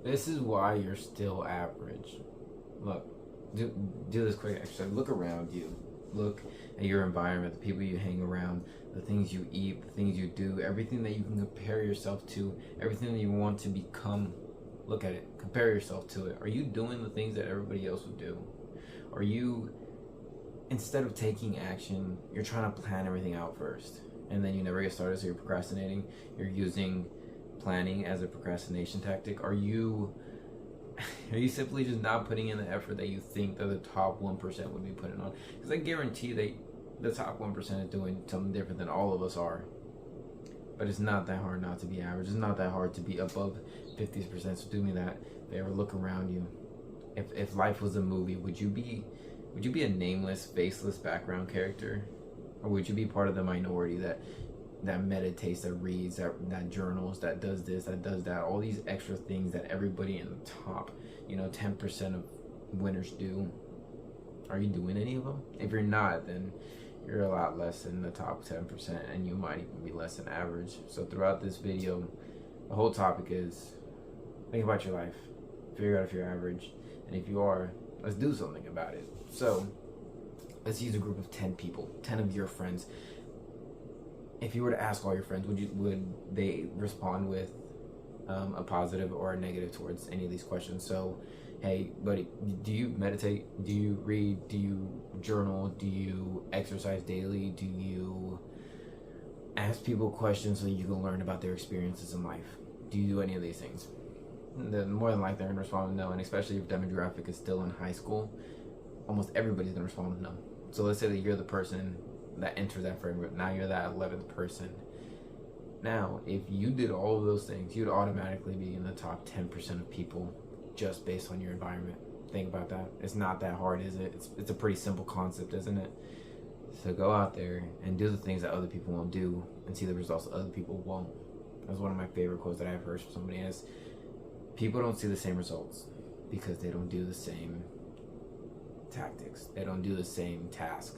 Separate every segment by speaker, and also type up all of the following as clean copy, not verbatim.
Speaker 1: This is why you're still average. Look, do this quick exercise. Look around you. Look at your environment, the people you hang around, the things you eat, the things you do, everything that you can compare yourself to, everything that you want to become. Look at it. Compare yourself to it. Are you doing the things that everybody else would do? Are you, instead of taking action, you're trying to plan everything out first, and then you never get started, so you're procrastinating. You're using planning as a procrastination tactic. Are you simply just not putting in the effort that you think that the top 1% would be putting on? Because I guarantee that the top 1% is doing something different than all of us are. But it's not that hard not to be average. It's not that hard to be above 50%. So do me that favor. Look around you. If life was a movie, would you be a nameless, faceless background character, or would you be part of the minority that meditates, that reads, that journals, that does this, that does that, all these extra things that everybody in the top, 10% of winners do? Are you doing any of them? If you're not, then you're a lot less than the top 10%, and you might even be less than average. So throughout this video, the whole topic is think about your life, figure out if you're average, and if you are, let's do something about it. So let's use a group of 10 people, 10 of your friends. If you were to ask all your friends, would they respond with a positive or a negative towards any of these questions? So, hey, buddy, do you meditate? Do you read? Do you journal? Do you exercise daily? Do you ask people questions so you can learn about their experiences in life? Do you do any of these things? Then more than likely they're going to respond with no, and especially if demographic is still in high school, almost everybody's going to respond with no. So let's say that you're the person that enters that framework. Now you're that 11th person. Now, if you did all of those things, you'd automatically be in the top 10% of people just based on your environment. Think about that. It's not that hard, is it? It's a pretty simple concept, isn't it? So go out there and do the things that other people won't do and see the results that other people won't. That's one of my favorite quotes that I've heard from somebody is, people don't see the same results because they don't do the same tactics. They don't do the same task.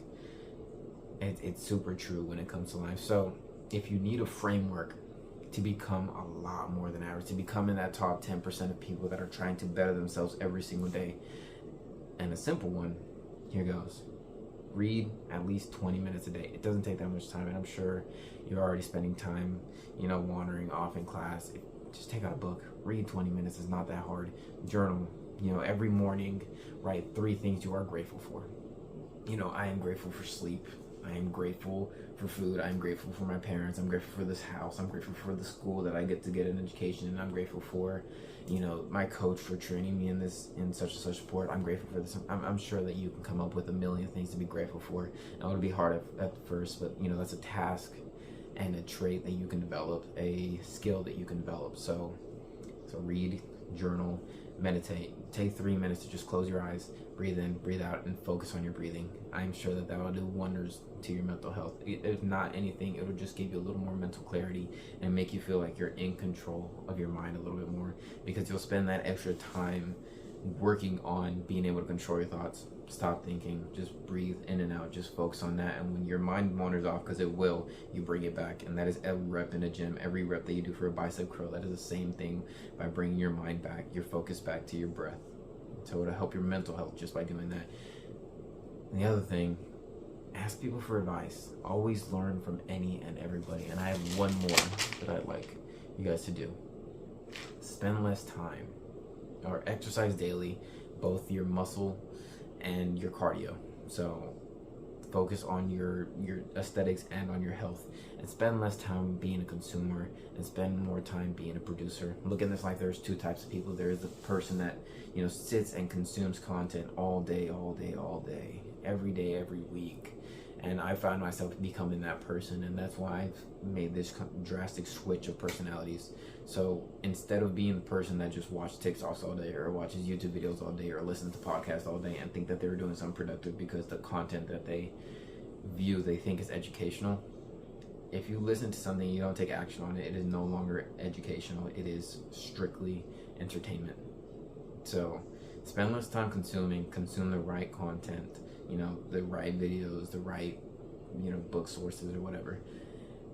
Speaker 1: It's super true when it comes to life. So if you need a framework to become a lot more than average, to become in that top 10% of people that are trying to better themselves every single day, and a simple one, here goes. Read at least 20 minutes a day. It doesn't take that much time, and I'm sure you're already spending time, wandering off in class. Just take out a book. Read 20 minutes. It's not that hard. Journal. Every morning, write 3 things you are grateful for. I am grateful for sleep. I am grateful for food. I'm grateful for my parents. I'm grateful for this house. I'm grateful for the school that I get to get an education. And I'm grateful for, my coach for training me in such and such sport. I'm grateful for this. I'm sure that you can come up with a million things to be grateful for. Now, it'll be hard at first, but that's a task and a trait that you can develop, a skill that you can develop. So read, journal, meditate. Take 3 minutes to just close your eyes, breathe in, breathe out, and focus on your breathing. I'm sure that will do wonders to your mental health. If not anything, it'll just give you a little more mental clarity and make you feel like you're in control of your mind a little bit more, because you'll spend that extra time working on being able to control your thoughts. Stop thinking, just breathe in and out, just focus on that. And when your mind wanders off, because it will, you bring it back. And that is every rep in a gym. Every rep that you do for a bicep curl, that is the same thing. By bringing your mind back, your focus back to your breath. So it'll help your mental health just by doing that. And the other thing, ask people for advice. Always learn from any and everybody. And I have one more that I'd like you guys to do. Spend less time, or exercise daily, both your muscle and your cardio. So focus on your aesthetics and on your health, and spend less time being a consumer and spend more time being a producer. Look at this, like there's 2 types of people. There is the person that sits and consumes content all day, every day, every week. And I found myself becoming that person, and that's why I've made this drastic switch of personalities. So instead of being the person that just watches TikToks all day, or watches YouTube videos all day, or listens to podcasts all day and think that they're doing something productive because the content that they view they think is educational, if you listen to something and you don't take action on it, it is no longer educational. It is strictly entertainment. So spend less time consume the right content, the right videos, the right, book sources or whatever,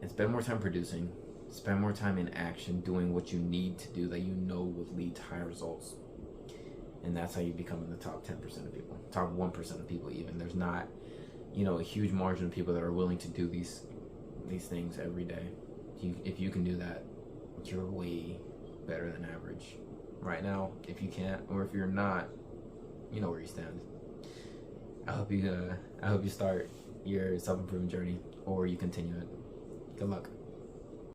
Speaker 1: and spend more time producing. Spend more time in action, doing what you need to do that would lead to higher results. And that's how you become in the top 10% of people, top 1% of people even. There's not, a huge margin of people that are willing to do these things every day. If you can do that, you're way better than average. Right now, if you can't, or if you're not, you know where you stand. I hope you start your self-improvement journey, or you continue it. Good luck.